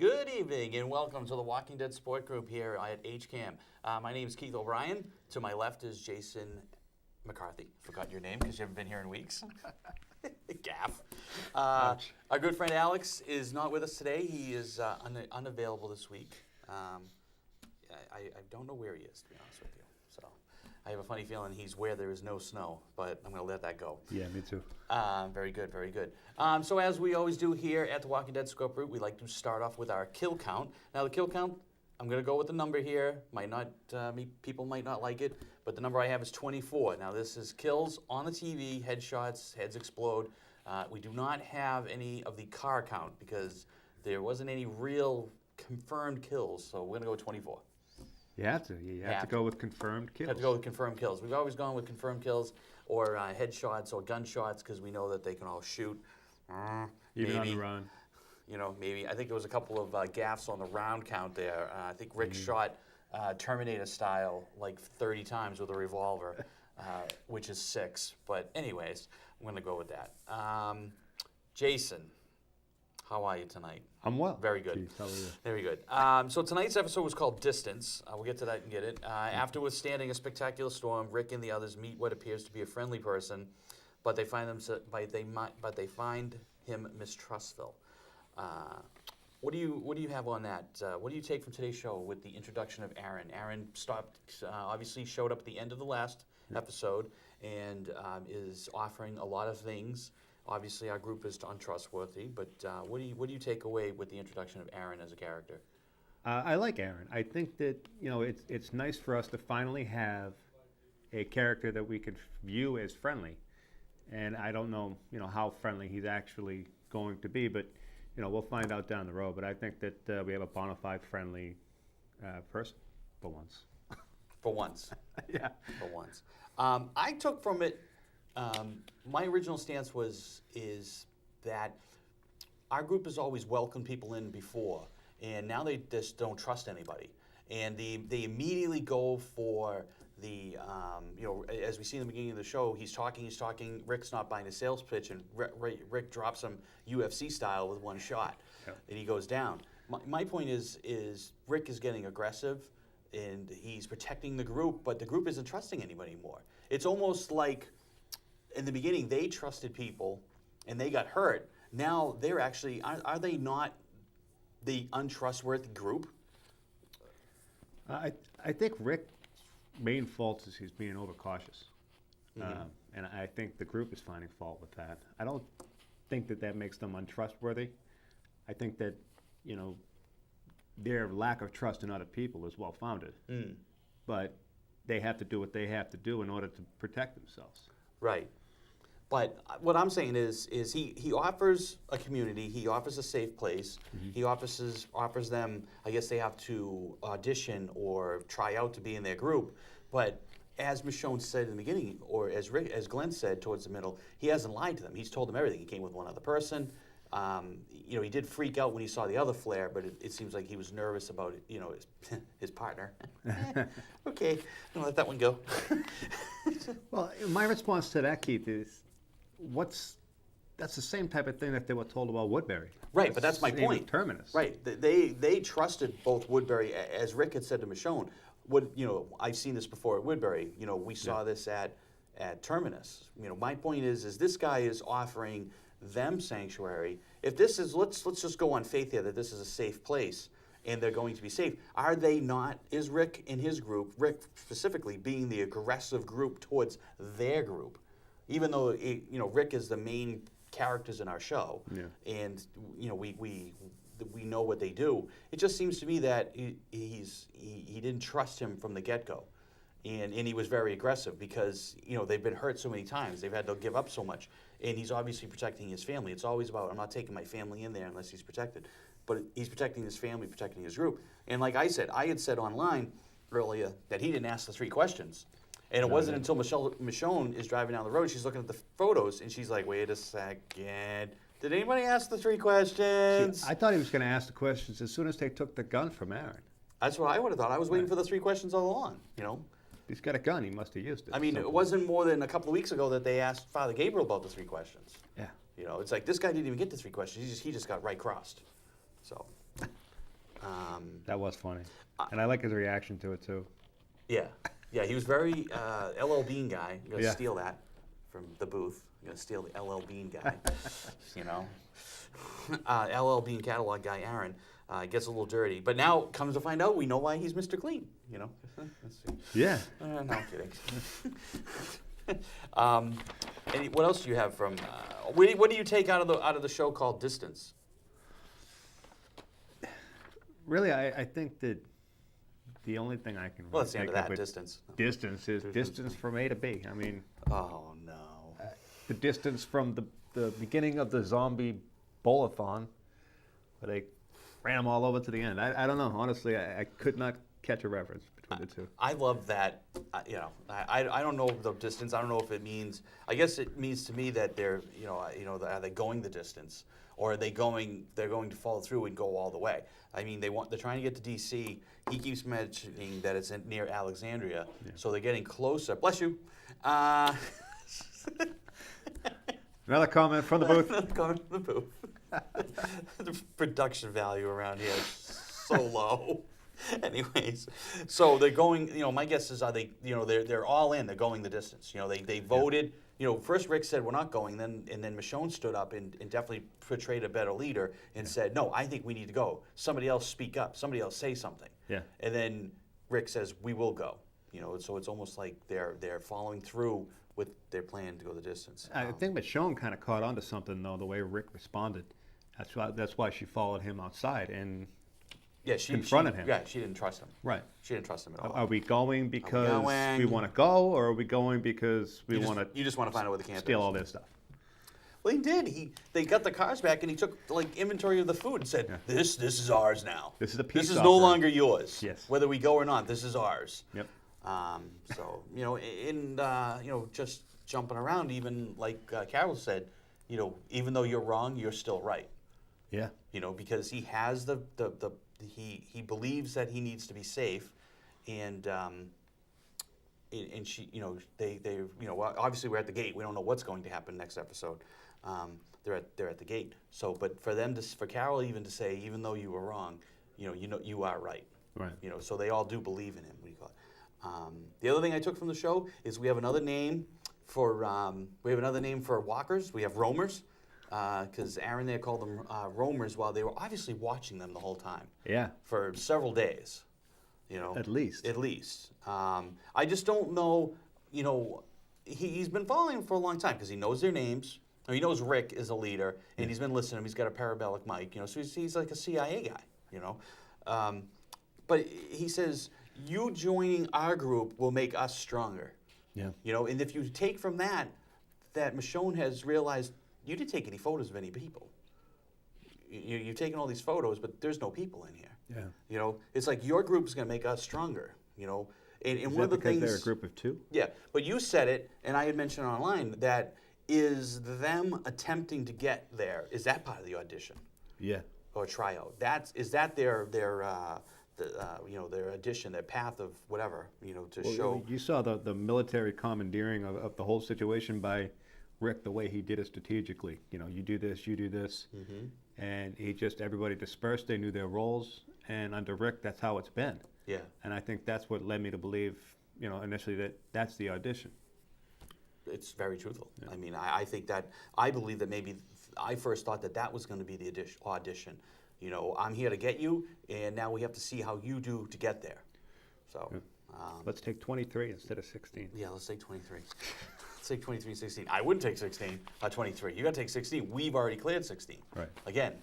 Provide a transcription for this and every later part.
Good evening and welcome to the Walking Dead Sport Group here at HCAM. My name is Keith O'Brien. To my left is Jason McCarthy. Forgot your name because you haven't been here in weeks. Gaff. Our good friend Alex is not with us today. He is unavailable this week. I don't know where he is, to be honest with you. So I have a funny feeling he's where there is no snow, but I'm going to let that go. Yeah, me too. Very good, very good. So as we always do here at the Walking Dead Scope Group, we like to start off with our kill count. Now the kill count, I'm going to go with the number here. People might not like it, but the number I have is 24. Now this is kills on the TV, headshots, heads explode. We do not have any of the car count because there wasn't any real confirmed kills, so we're going to go with 24. You have to. You have to go with confirmed kills. Have to go with confirmed kills. We've always gone with confirmed kills or headshots or gunshots because we know that they can all shoot. Even on the run. You know, maybe. I think there was a couple of gaffes on the round count there. I think Rick shot Terminator style like 30 times with a revolver, which is 6. But anyways, I'm going to go with that. Jason, how are you tonight? I'm well. Very good. Jeez, how are you? Very good. So tonight's episode was called Distance. We'll get to that and get it. After withstanding a spectacular storm, Rick and the others meet what appears to be a friendly person, but they find him mistrustful. What do you have on that? What do you take from today's show with the introduction of Aaron? Aaron obviously showed up at the end of the last episode and is offering a lot of things. Obviously, our group is untrustworthy, but what do you take away with the introduction of Aaron as a character? I like Aaron. I think that it's nice for us to finally have a character that we could view as friendly, and I don't know how friendly he's actually going to be, but we'll find out down the road. But I think that we have a bona fide friendly person for once. For once, yeah. For once, I took from it. My original stance is that our group has always welcomed people in before, and now they just don't trust anybody, and they immediately go for the as we see in the beginning of the show, he's talking. Rick's not buying a sales pitch, and Rick drops him UFC style with one shot, and he goes down. My point is Rick is getting aggressive, and he's protecting the group, but the group isn't trusting anybody anymore. It's almost like in the beginning, they trusted people, and they got hurt. Now they're actually, are they not the untrustworthy group? I think Rick's main fault is he's being overcautious. And I think the group is finding fault with that. I don't think that makes them untrustworthy. I think that, their lack of trust in other people is well-founded. But they have to do what they have to do in order to protect themselves. Right. But what I'm saying is he offers a community, he offers a safe place, he offers them, I guess they have to audition or try out to be in their group, but as Michonne said in the beginning, or as Glenn said towards the middle, he hasn't lied to them. He's told them everything. He came with one other person. He did freak out when he saw the other flare, but it seems like he was nervous about his partner. Okay, I'll let that one go. Well, my response to that, Keith, is that's the same type of thing that they were told about Woodbury. Right, but that's my point. Terminus. Right, they trusted both Woodbury, as Rick had said to Michonne. I've seen this before at Woodbury. We saw this at Terminus. My point is this guy is offering them sanctuary. If this is, let's just go on faith here that this is a safe place and they're going to be safe. Are they not? Is Rick and his group, Rick specifically, being the aggressive group towards their group? Even though Rick is the main characters in our show, and we know what they do. It just seems to me that he didn't trust him from the get-go, and he was very aggressive because they've been hurt so many times. They've had to give up so much, and he's obviously protecting his family. It's always about, I'm not taking my family in there unless he's protected, but he's protecting his family, protecting his group. And like I had said online earlier that he didn't ask the 3 questions. And it wasn't until Michonne is driving down the road, she's looking at the photos, and she's like, wait a second. Did anybody ask the 3 questions? See, I thought he was going to ask the questions as soon as they took the gun from Aaron. That's what I would have thought. I was waiting for the 3 questions all along, He's got a gun. He must have used it. I mean, it wasn't more than a couple of weeks ago that they asked Father Gabriel about the 3 questions. Yeah. It's like this guy didn't even get the 3 questions. He just got right crossed. So That was funny, and I like his reaction to it too. Yeah, yeah, he was very LL Bean guy. I'm gonna Yeah. steal that from the booth. I'm gonna steal the LL Bean guy. You know, LL Bean catalog guy Aaron gets a little dirty, but now comes to find out we know why he's Mr. Clean. You know, let's see. Yeah. No, I'm kidding. What else do you have from? What do you take out of the show called Distance? Really, I think that the only thing I can Well, that's the end of think that with distance. distance is distance from A to B. I mean, Oh no. the distance from the beginning of the zombie bowl-a-thon, where they ran them all over to the end. I don't know. Honestly, I could not catch a reference between the two. I love that. You know, I don't know the distance. I don't know if it means. I guess it means to me that they're are they going the distance, or are they going? They're going to follow through and go all the way. I mean, they're trying to get to D.C. He keeps mentioning that it's near Alexandria, so they're getting closer. Bless you. Another comment from the booth. Going to the booth. The production value around here is so low. Anyways, so they're going. You know, my guess is are they? You know, they're all in. They're going the distance. You know, they voted. You know, first Rick said we're not going. Then Michonne stood up and definitely portrayed a better leader and said, no, I think we need to go. Somebody else speak up. Somebody else say something. Yeah. And then Rick says we will go. You know, so it's almost like they're following through with their plan to go the distance. I think Michonne kind of caught on to something though, the way Rick responded. That's why she followed him outside and yeah, she confronted him. Yeah, she didn't trust him. Right. She didn't trust him at all. Are we going because going? we want to go, or are we going because we want to? You just want to find out where the camp steal is. all their stuff. Well, he did. They got the cars back, and he took like inventory of the food and said, "This is ours now. This is a This peace is no offering." longer yours. Yes. Whether we go or not, this is ours." Yep. So just jumping around, even like Carol said, you know, even though you're wrong, you're still right. Yeah. You know, because he has he believes that he needs to be safe, and she, you know, they you know, obviously we're at the gate. We don't know what's going to happen next episode. They're at the gate. So, but for Carol even to say, even though you were wrong, you know you are right. Right. You know, so they all do believe in him. What do you call it? The other thing I took from the show is we have another name for walkers. We have roamers. Because Aaron there called them roamers while they were obviously watching them the whole time. Yeah. For several days, you know. At least. At least. I just don't know, you know, he's been following them for a long time because he knows their names. Or he knows Rick is a leader, and he's been listening to him. He's got a parabolic mic, you know, so he's like a CIA guy, you know. But he says, you joining our group will make us stronger. Yeah. You know, and if you take from that Michonne has realized you didn't take any photos of any people. You've taken all these photos, but there's no people in here. Yeah. You know, it's like your group is going to make us stronger. You know, and Is one that of the because things they're a group of two? Yeah, but you said it, and I had mentioned online that is them attempting to get there. Is that part of the audition Yeah. or tryout? Is that their you know, their audition, their path of whatever, you know, to show. You saw the military commandeering of the whole situation by Rick, the way he did it strategically. You know, you do this, Mm-hmm. and everybody dispersed. They knew their roles, and under Rick, that's how it's been. Yeah. And I think that's what led me to believe, you know, initially that's the audition. It's very truthful. Yeah. I mean, I think that, I believe that maybe, I first thought that was going to be the audition. You know, I'm here to get you, and now we have to see how you do to get there. So. Yeah. Let's take 23 instead of 16. Yeah, let's take 23. Let's take 23 and 16. I wouldn't take 23. You got to take 16. We've already cleared 16. Right. Again,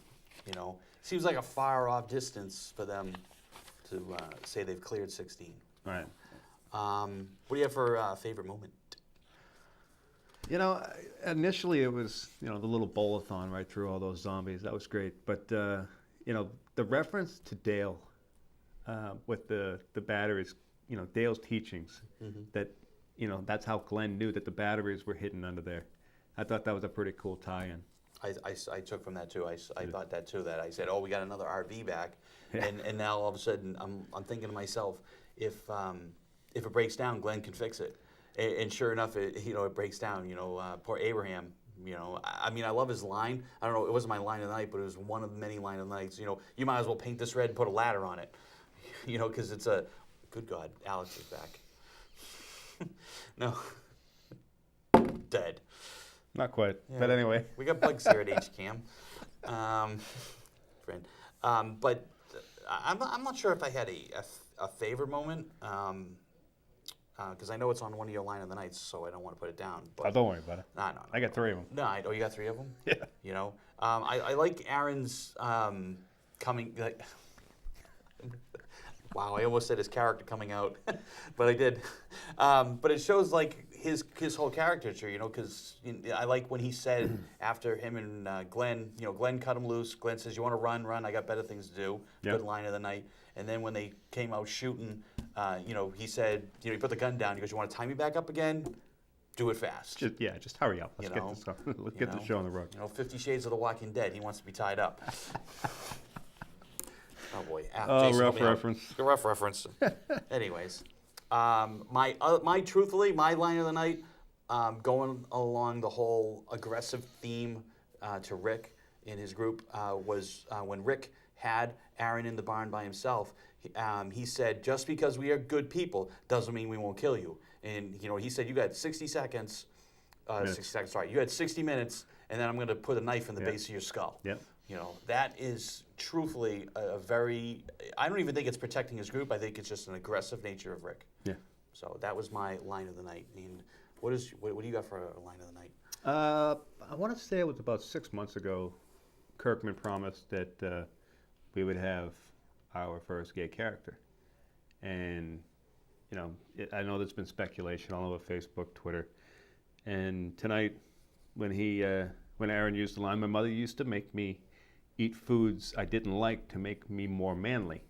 you know, seems like a far off distance for them to say they've cleared 16. Right. What do you have for favorite moment? You know, initially it was, you know, the little bowl-a-thon right through all those zombies. That was great. But, you know, the reference to Dale with the batteries, you know, Dale's teachings, that, you know, that's how Glenn knew that the batteries were hidden under there. I thought that was a pretty cool tie-in. I took from that too. I thought that too. That I said, oh, we got another RV back, and now all of a sudden I'm thinking to myself, if it breaks down, Glenn can fix it. And sure enough, it breaks down. You know, poor Abraham, You know, I mean, I love his line. I don't know, it wasn't my line of the night, but it was one of the many line of the nights. You know, you might as well paint this red and put a ladder on it. You know, because it's a, good God, Alex is back. No. Dead. Not quite, Yeah. but anyway. We got bugs here at HCAM. Friend. But I'm not sure if I had a favorite moment. Because I know it's on one of your line of the nights, so I don't want to put it down. But Oh, don't worry about it. no. I got 3 of them. No, oh, you got 3 of them? Yeah. You know, I like Aaron's coming. Like, wow, I almost said his character coming out, but I did. But it shows like his whole caricature, you know, because I like when he said after him and Glenn, you know, Glenn cut him loose. Glenn says, "You want to run? Run. I got better things to do." Yep. Good line of the night. And then when they came out shooting, you know, he said, you know, he put the gun down. He goes, "You want to tie me back up again? Do it fast." Just hurry up. Let's You get know, this stuff. Let's you get know. the show on the road. You know, 50 Shades of the Walking Dead. He wants to be tied up. Oh boy. Oh, Jason, rough help me out. reference. A rough reference. Anyways, my truthfully, my line of the night, going along the whole aggressive theme to Rick in his group was when Rick had Aaron in the barn by himself. He said, "Just because we are good people doesn't mean we won't kill you." And you know, he said, "You got 60 seconds. 60 seconds. Sorry, you had 60 minutes, and then I'm going to put a knife in the Yep. base of your skull." Yep. You know, that is truthfully a very. I don't even think it's protecting his group. I think it's just an aggressive nature of Rick. Yeah. So that was my line of the night. And what do you got for a line of the night? I want to say it was about 6 months ago. Kirkman promised that we would have our first gay character, and you know, I know there's been speculation all over Facebook, Twitter, and tonight, when Aaron used the line, "My mother used to make me eat foods I didn't like to make me more manly."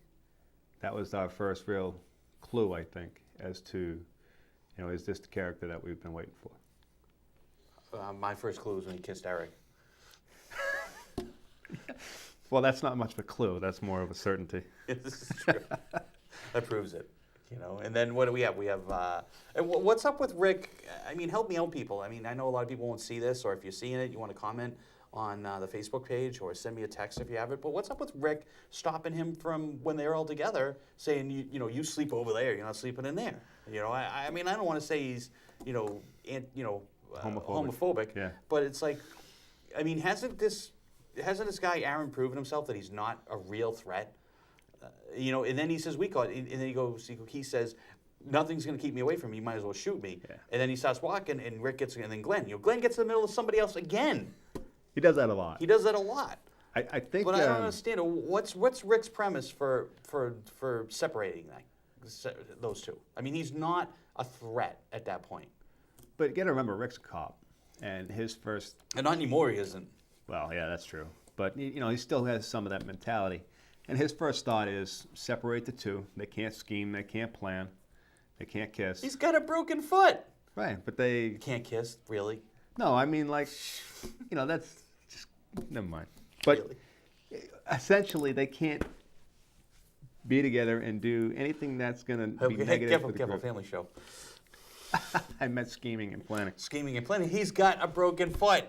That was our first real clue, I think, as to, you know, is this the character that we've been waiting for? My first clue was when he kissed Eric. Well, that's not much of a clue. That's more of a certainty. This is true. That proves it. You know, and then what do we have? We have, and what's up with Rick? I mean, help me out, people. I mean, I know a lot of people won't see this, or if you're seeing it, you want to comment on the Facebook page or send me a text if you have it. But what's up with Rick stopping him from when they're all together, saying, you know, you sleep over there, you're not sleeping in there. You know, I mean, I don't want to say he's, you know, homophobic. Yeah. But it's like, I mean, hasn't this guy Aaron proven himself that he's not a real threat? You know, and then he says we caught, and then he says, "Nothing's going to keep me away from you. You might as well shoot me." Yeah. And then he starts walking, and Rick gets, and then Glenn. You know, Glenn gets in the middle of somebody else again. He does that a lot. He does that a lot. I think. But I don't understand. What's Rick's premise for separating those two? I mean, he's not a threat at that point. But you got to remember, Rick's a cop, and his first. And not anymore, he isn't. Well, yeah, that's true. But you know, he still has some of that mentality. And his first thought is separate the two. They can't scheme. They can't plan. They can't kiss. He's got a broken foot. Right, but they. Can't kiss, really? No, I mean, like, you know, that's just never mind. But Really? essentially, they can't be together and do anything that's going to be negative for the Careful, group. family show. I meant scheming and planning. Scheming and planning. He's got a broken foot.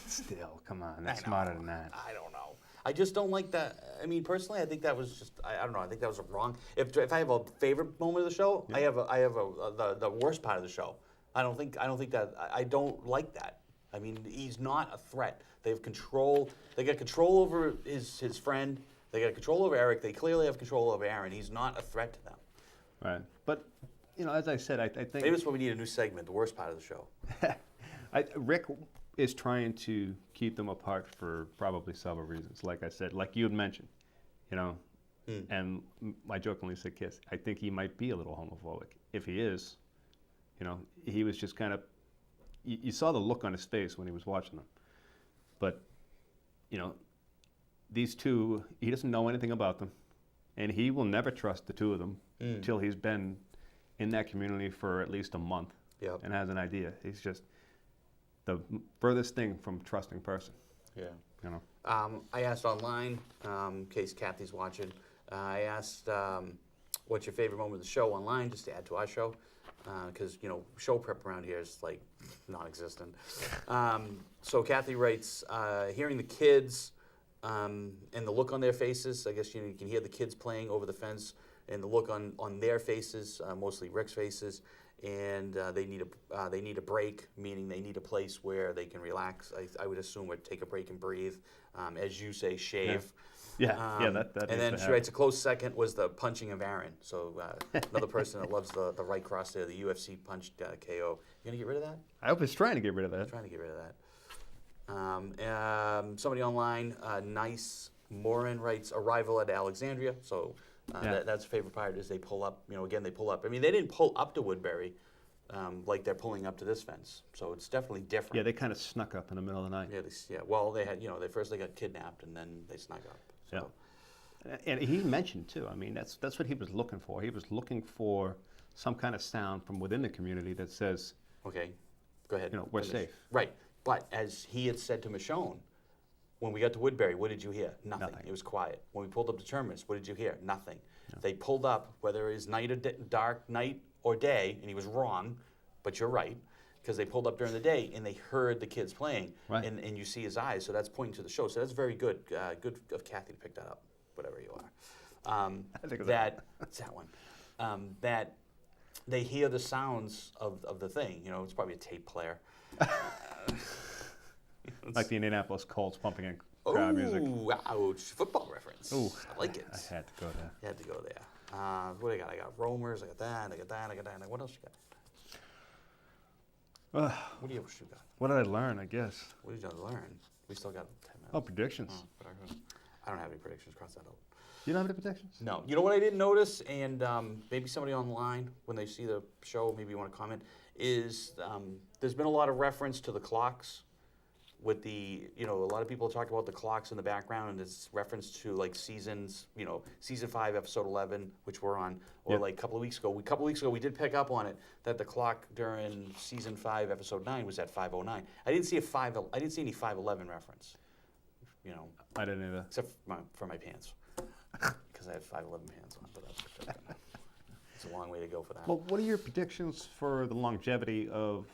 Still, come on, that's I know. smarter than that. I don't know. I just don't like that. I mean, personally, I think that was just. I don't know. I think that was wrong. If I have a favorite moment of the show, I have the worst part of the show. I don't think that. I don't like that. I mean, he's not a threat. They have control. They got control over his friend. They got control over Eric. They clearly have control over Aaron. He's not a threat to them. Right, but you know, as I said, I think Maybe that's why we need a new segment. The worst part of the show. Rick is trying to keep them apart for probably several reasons. Like I said, like you had mentioned, you know, and I jokingly said kiss. I think he might be a little homophobic. If he is, you know, he was just kind of, you saw the look on his face when he was watching them. But, you know, these two, he doesn't know anything about them. And he will never trust the two of them until he's been in that community for at least a month Yep. and has an idea. He's just the furthest thing from trusting person, Yeah. you know. I asked online, in case Kathy's watching, I asked what's your favorite moment of the show online, just to add to our show. because show prep around here is like non-existent. So Kathy writes, hearing the kids and the look on their faces. I guess you can hear the kids playing over the fence and the look on their faces, mostly Rick's faces, and they need a break, meaning they need a place where they can relax. I would assume would take a break and breathe, as you say, shave. Yeah, that And needs then to she happen. writes a close second was the punching of Aaron. So another person that loves the right cross there, the UFC punch KO. You gonna get rid of that? I was trying to get rid of that. Trying to get rid of that. Somebody online, Nice Morin writes arrival at Alexandria. So that's the favorite part is they pull up. Again they pull up. I mean they didn't pull up to Woodbury like they're pulling up to this fence. So it's definitely different. Yeah, they kind of snuck up in the middle of the night. Yeah. Well, they had they first they got kidnapped and then they snuck up. So. Yeah. And he mentioned too. I mean, that's what he was looking for. He was looking for some kind of sound from within the community that says, Okay, go ahead. we're Finish. safe. Right, but as he had said to Michonne, when we got to Woodbury, what did you hear? Nothing. Nothing. It was quiet. When we pulled up to Terminus, what did you hear? Nothing. They pulled up, whether it was night or dark night or day, and he was wrong, but you're right, because they pulled up during the day and they heard the kids playing, Right. and you see his eyes. So that's pointing to the show. So that's very good. Good of Kathy to pick that up, whatever you are. I think it was It's that one. That they hear the sounds of the thing. It's probably a tape player. like the Indianapolis Colts pumping in crowd music. Ooh, ouch. Football reference. Ooh, I like it. I had to go there. You had to go there. What do I got? I got Romers. I got that. I got that. I got that. What else you got? What do you got? What did I learn, I guess? What did you learn? We still got 10 minutes. Oh, predictions. I don't have any predictions. Cross that out. You don't have any predictions? No. You know what I didn't notice, and maybe somebody online, when they see the show, maybe you want to comment, is there's been a lot of reference to the clocks with the, a lot of people talk about the clocks in the background, and it's reference to like seasons, season 5, episode 11, which we're on, or Yep. like a couple of weeks ago, we did pick up on it, that the clock during season 5, episode 9 was at 5:09. I didn't see any 5:11 reference, I didn't either. except for my pants, because I had 5:11 pants on, but that's it's a long way to go for that. Well, what are your predictions for the longevity of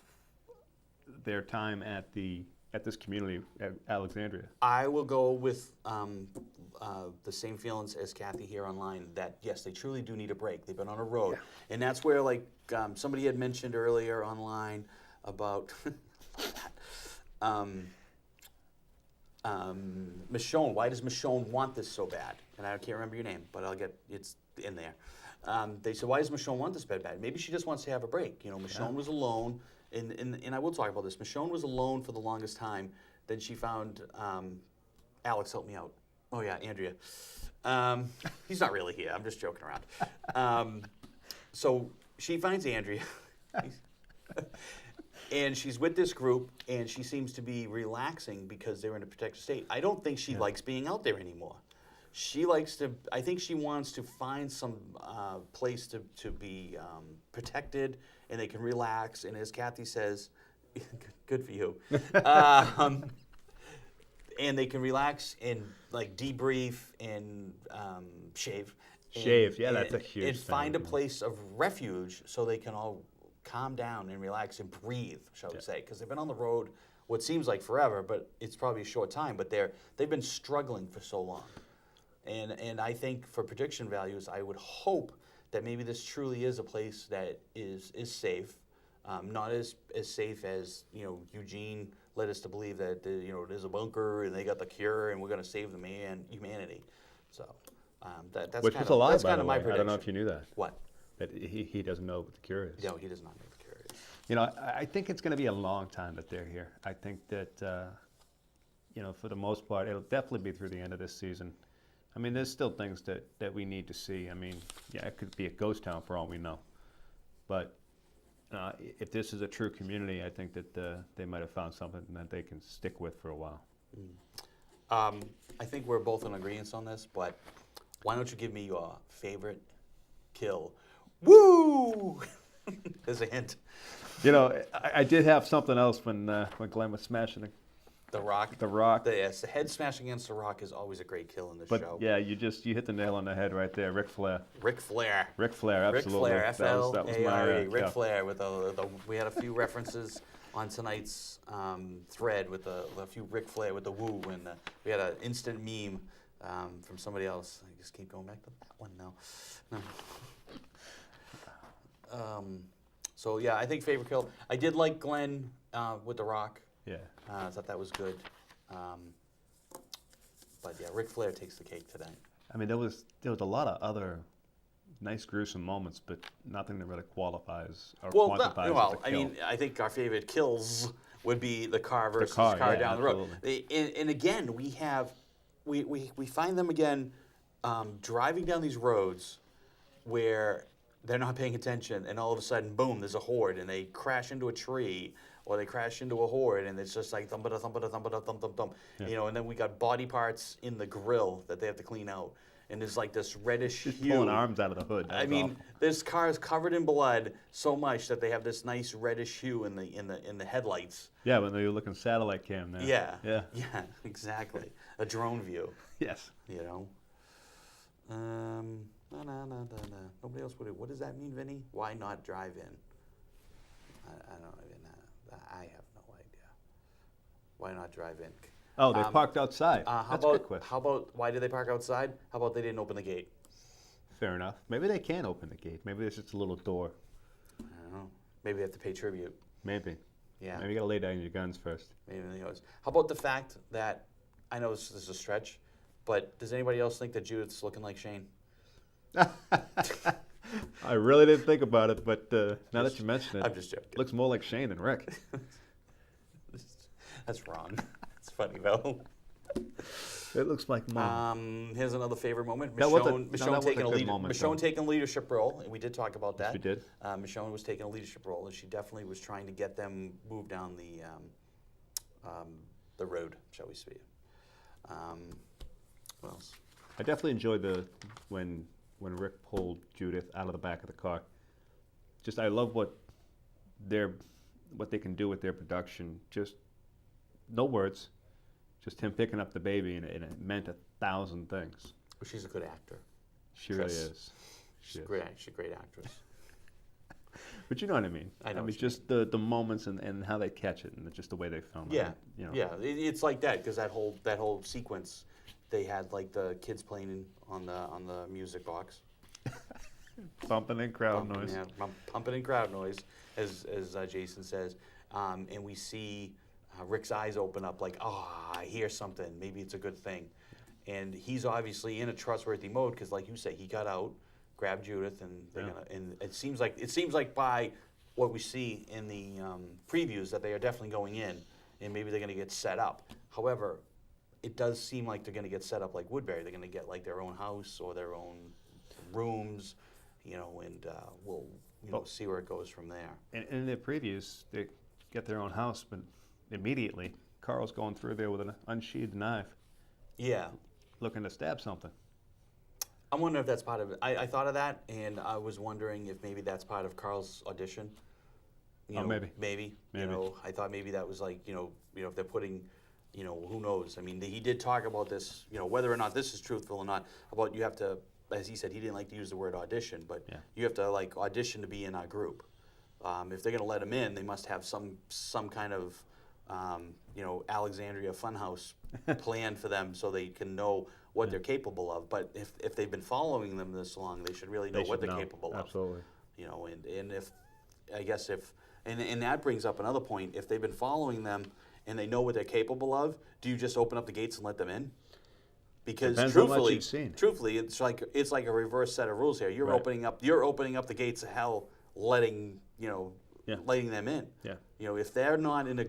their time at this community at Alexandria? I will go with the same feelings as Kathy here online, that yes, they truly do need a break. They've been on a road. Yeah. And that's where, like, somebody had mentioned earlier online about Michonne. Why does Michonne want this so bad? And I can't remember your name, but it's in there. They said, why does Michonne want this bad? Maybe she just wants to have a break. Michonne was alone. And I will talk about this. Michonne was alone for the longest time. Then she found Alex, help me out. Oh yeah, Andrea. He's not really here. I'm just joking around. So she finds Andrea, and she's with this group, and she seems to be relaxing because they're in a protected state. I don't think she likes being out there anymore. I think she wants to find some place to be protected, and they can relax. And as Kathy says, good for you. And they can relax and like debrief and shave. That's a huge And thing. find a place of refuge so they can all calm down and relax and breathe, shall we say. Because they've been on the road what seems like forever, but it's probably a short time. But they've been struggling for so long. And I think for prediction values, I would hope that maybe this truly is a place that is safe, not as safe as Eugene led us to believe that there's a bunker and they got the cure and we're going to save the humanity. So that's Which kind was a lie, that's by kind the of way. my prediction. I don't know if you knew that. What? That he doesn't know what the cure is. No, he does not know what the cure is. I think it's going to be a long time that they're here. I think that, for the most part, it'll definitely be through the end of this season. I mean, there's still things that we need to see. I mean, yeah, it could be a ghost town for all we know. But if this is a true community, I think that they might have found something that they can stick with for a while. I think we're both in agreement on this, but why don't you give me your favorite kill? Woo! There's a hint. I did have something else when Glenn was smashing The Rock. The Rock. Yes, the head smash against The Rock is always a great kill in the But show. yeah, you hit the nail on the head right there. Ric Flair. Ric Flair. Ric Flair, absolutely. Ric Flair, That was my F-L-A-R-E, Ric yeah. Flair. We had a few references on tonight's thread with a few Ric Flair with the woo, and we had an instant meme from somebody else. I just keep going back to that one now. No. So yeah, I think favorite kill. I did like Glenn with The Rock. Yeah. I thought that was good. But yeah, Ric Flair takes the cake today. I mean, there was a lot of other nice gruesome moments, but nothing that really qualifies or quantifies as a kill. I mean, I think our favorite kills would be the car versus car, car yeah, down the road. absolutely. And again, we find them again driving down these roads where they're not paying attention, and all of a sudden, boom, there's a horde, and they crash into a tree, or they crash into a horde, and it's just like thump, thump, thump, thump, thump, thump, thump. Yeah. You know, and then we got body parts in the grill that they have to clean out, and there's like this reddish Just hue. pulling arms out of the hood. I mean, this car is covered in blood so much that they have this nice reddish hue in the headlights. Yeah, when you're looking satellite cam there. Yeah. Yeah. Yeah, exactly. A drone view, Yes. you know. No. Nobody else would. What does that mean, Vinny? Why not drive in? I don't even know. I have no idea. Why not drive in? Oh, they parked outside. How That's a good about question. how about why did they park outside? How about they didn't open the gate? Fair enough. Maybe they can open the gate. Maybe there's just a little door. I don't know. Maybe they have to pay tribute. Maybe. Yeah. Maybe you gotta lay down your guns first. Maybe they always. How about the fact that I know this is a stretch, but does anybody else think that Judith's looking like Shane? I really didn't think about it, but now that you mention it, I'm just joking. looks more like Shane than Rick. That's wrong. It's funny though. It looks like Mom. Here's another favorite moment. That was a- Michonne that was a taking good moment, Michonne though. taking a leadership role, and we did talk about that. we did. Michonne was taking a leadership role, and she definitely was trying to get them moved down the road, shall we say. What else? I definitely enjoyed when Rick pulled Judith out of the back of the car. Just I love what they can do with their production. Just no words, just him picking up the baby, and it meant 1,000 things. Well, she's a good actor. She really Chris. is. She's a great actress. But you know what I mean. I know I mean, what you just the moments and how they catch it, and just the way they film it. Yeah, You know. yeah. It's like that because that whole sequence, they had like the kids playing on the music box. Bumping in crowd noise. Yeah, pumping in crowd noise, as Jason says, and we see Rick's eyes open up like, I hear something. Maybe it's a good thing, and he's obviously in a trustworthy mode because, like you say, he got out, grabbed Judith, and they're Yeah. and it seems like by what we see in the previews that they are definitely going in, and maybe they're going to get set up. However, it does seem like they're going to get set up like Woodbury. They're going to get like their own house or their own rooms, you know, and we'll see where it goes from there. And in their previews, they get their own house, but immediately Carl's going through there with an unsheathed knife, Yeah. looking to stab something. I'm wondering if that's part of it. I thought of that, and I was wondering if maybe that's part of Carl's audition. You Oh, know, maybe. Maybe. Maybe. You know, I thought maybe that was like, if they're putting, who knows? I mean, he did talk about this, whether or not this is truthful or not, about you have to, as he said, he didn't like to use the word audition, but Yeah. you have to like audition to be in our group. If they're going to let him in, they must have some kind of, Alexandria Funhouse plan for them so they can know what they're capable of. But if they've been following them this long, they should really know what they're capable of. Absolutely. And if, I guess and that brings up another point. If they've been following them and they know what they're capable of, do you just open up the gates and let them in? Because Depends how much you've seen. truthfully, it's like a reverse set of rules here. You're Right. opening up the gates of hell, letting them in. Yeah. If they're not an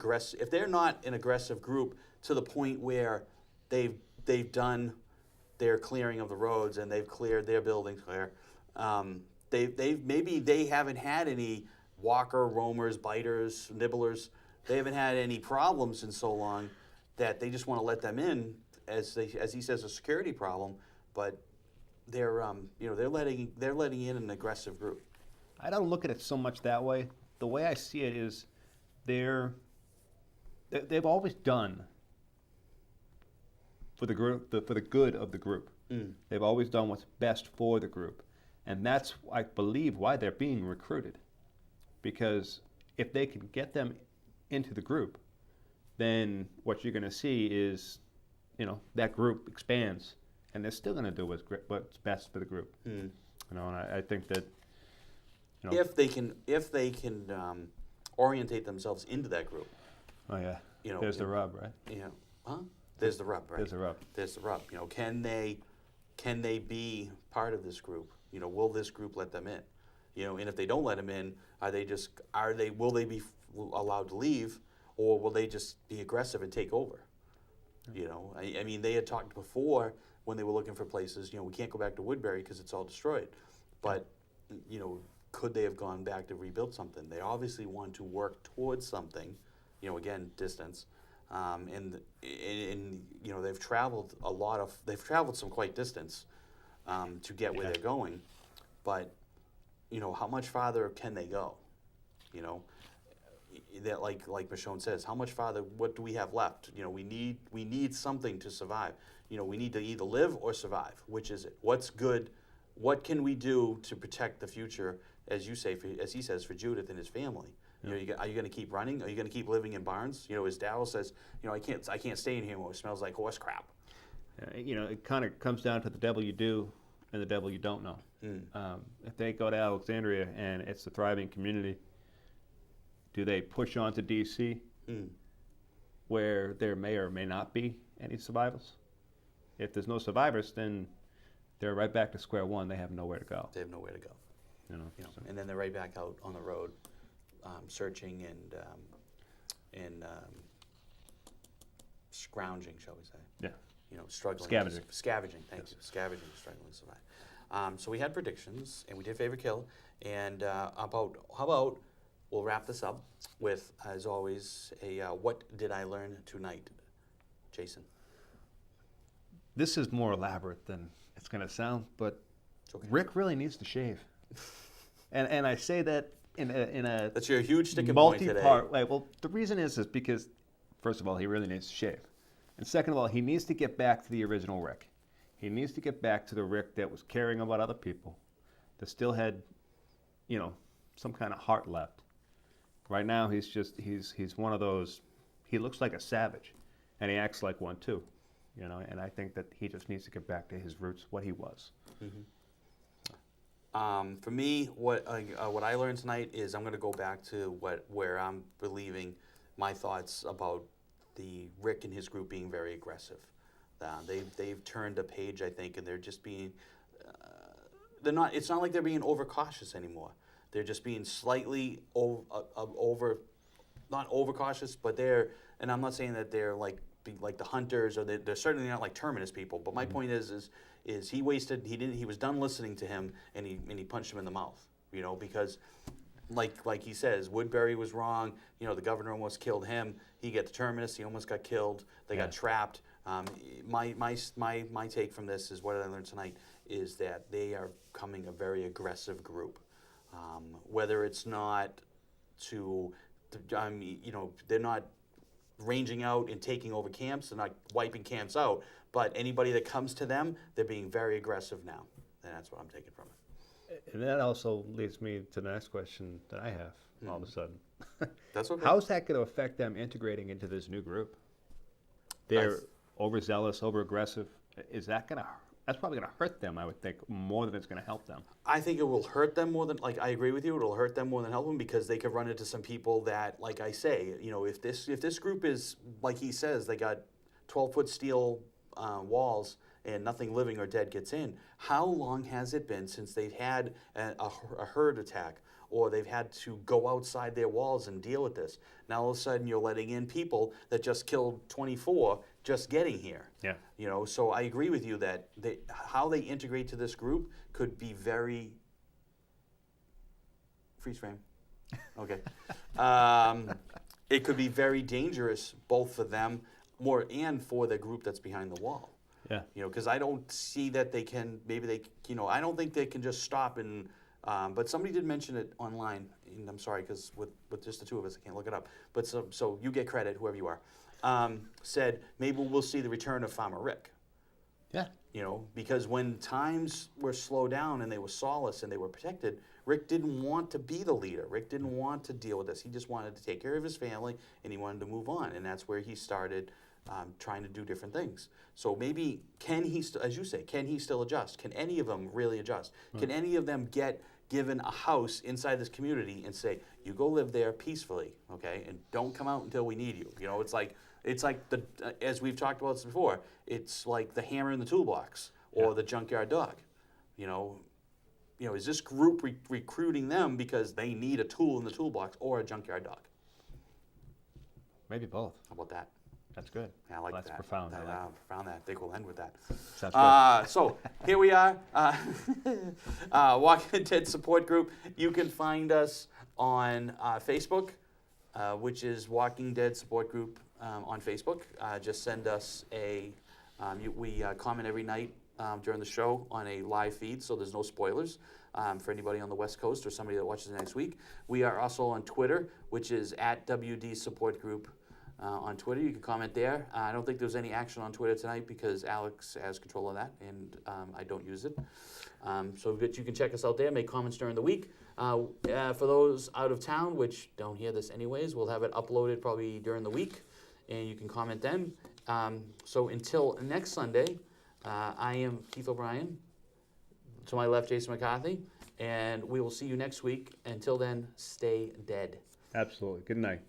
aggressive group to the point where they've done their clearing of the roads and they've cleared their buildings clear, they haven't had any walker, roamers, biters, nibblers. They haven't had any problems in so long that they just want to let them in as he says, a security problem, but they're letting in an aggressive group. I don't look at it so much that way. The way I see it is they've always done for the group, for the good of the group. They've always done what's best for the group, and that's, I believe, why they're being recruited. Because if they can get them into the group, then what you're going to see is, that group expands, and they're still going to do what's best for the group. And I think that, if they can orientate themselves into that group. Oh yeah, there's the rub, right? There's the rub, right? There's the rub. There's the rub. Can they be part of this group? Will this group let them in? And if they don't let them in, will they be allowed to leave, or will they just be aggressive and take over? I mean, they had talked before when they were looking for places. We can't go back to Woodbury because it's all destroyed. But could they have gone back to rebuild something? They obviously want to work towards something. Again, distance, and they've traveled they've traveled some quite distance to get where they're going, but how much farther can they go? That like Michonne says, how much farther? What do we have left? We need something to survive. We need to either live or survive. Which is it? What's good? What can we do to protect the future, as you say, as he says, for Judith and his family? Are you going to keep running? Are you going to keep living in barns? As Darryl says, I can't stay in here where it smells like horse crap. It kind of comes down to the devil you do and the devil you don't know. If they go to Alexandria and it's a thriving community, do they push on to D.C. where there may or may not be any survivors? If there's no survivors, then they're right back to square one. They have nowhere to go. They have nowhere to go. And then they're right back out on the road, searching and scrounging, shall we say? Yeah. Struggling. Scavenging. Scavenging. Thank you. Scavenging, struggling to survive. So we had predictions, and we did favorite kill. And how about we'll wrap this up with, as always, a what did I learn tonight, Jason? This is more elaborate than it's going to sound, but Okay. Rick really needs to shave. And I say that in a That's your huge sticking point today. multi-part way. Well, the reason is because, first of all, he really needs to shave. And second of all, he needs to get back to the original Rick. He needs to get back to the Rick that was caring about other people, that still had, some kind of heart left. Right now, he's one of those, he looks like a savage, and he acts like one too. And I think that he just needs to get back to his roots, what he was. For me, what I learned tonight is I'm going to go back to where I'm believing my thoughts about the Rick and his group being very aggressive. They've turned a page, I think, and they're just being. They're not. It's not like they're being overcautious anymore. They're just being slightly over, not overcautious, but they're. And I'm not saying that they're like the hunters, or they're certainly not like Terminus people. But my point is he wasted. He was done listening to him, and he punched him in the mouth. Because, like he says, Woodbury was wrong. The governor almost killed him. He got the Terminus. He almost got killed. They got trapped. My take from this is what I learned tonight is that they are becoming a very aggressive group. Whether it's not they're not ranging out and taking over camps. They're not wiping camps out. But anybody that comes to them, they're being very aggressive now. And that's what I'm taking from it. And that also leads me to the next question that I have all of a sudden. That's okay. How's that going to affect them integrating into this new group? They're overzealous, overaggressive. That's probably going to hurt them, I would think, more than it's going to help them. I think it will hurt them more than, I agree with you, it'll hurt them more than help them, because they could run into some people that, like I say, if this group is, like he says, they got 12-foot steel walls and nothing living or dead gets in, how long has it been since they've had a herd attack, or they've had to go outside their walls and deal with this? Now all of a sudden you're letting in people that just killed 24 just getting here. Yeah. So I agree with you that how they integrate to this group could be very freeze frame. Okay. It could be very dangerous both for them and for the group that's behind the wall. Yeah. Because I don't see that they can. Maybe they. I don't think they can just stop and. But somebody did mention it online, and I'm sorry because with just the two of us, I can't look it up. But so you get credit, whoever you are. Said maybe we'll see the return of Farmer Rick. Yeah. You know, because when times were slowed down and they were solace and they were protected, Rick didn't want to be the leader. Rick didn't want to deal with this. He just wanted to take care of his family and he wanted to move on. And that's where he started trying to do different things. So maybe, as you say, can he still adjust? Can any of them really adjust? Can any of them get given a house inside this community and say, you go live there peacefully, okay, and don't come out until we need you? You know, it's like the as we've talked about this before, it's like the hammer in the toolbox or the junkyard dog. You know, is this group recruiting them because they need a tool in the toolbox or a junkyard dog? Maybe both. How about that? That's good. Yeah, I like That's that. profound. I like Profound. That. I think we'll end with that. Sounds good. So here we are, Walking Dead Support Group. You can find us on Facebook, which is Walking Dead Support Group on Facebook. Just send us we comment every night during the show on a live feed, so there's no spoilers for anybody on the West Coast or somebody that watches next week. We are also on Twitter, which is @WD Support Group. On Twitter, you can comment there. I don't think there's any action on Twitter tonight because Alex has control of that, and I don't use it. So that you can check us out there, make comments during the week. For those out of town, which don't hear this anyways, we'll have it uploaded probably during the week, and you can comment then. So until next Sunday, I am Keith O'Brien. To my left, Jason McCarthy, and we will see you next week. Until then, stay dead. Absolutely. Good night.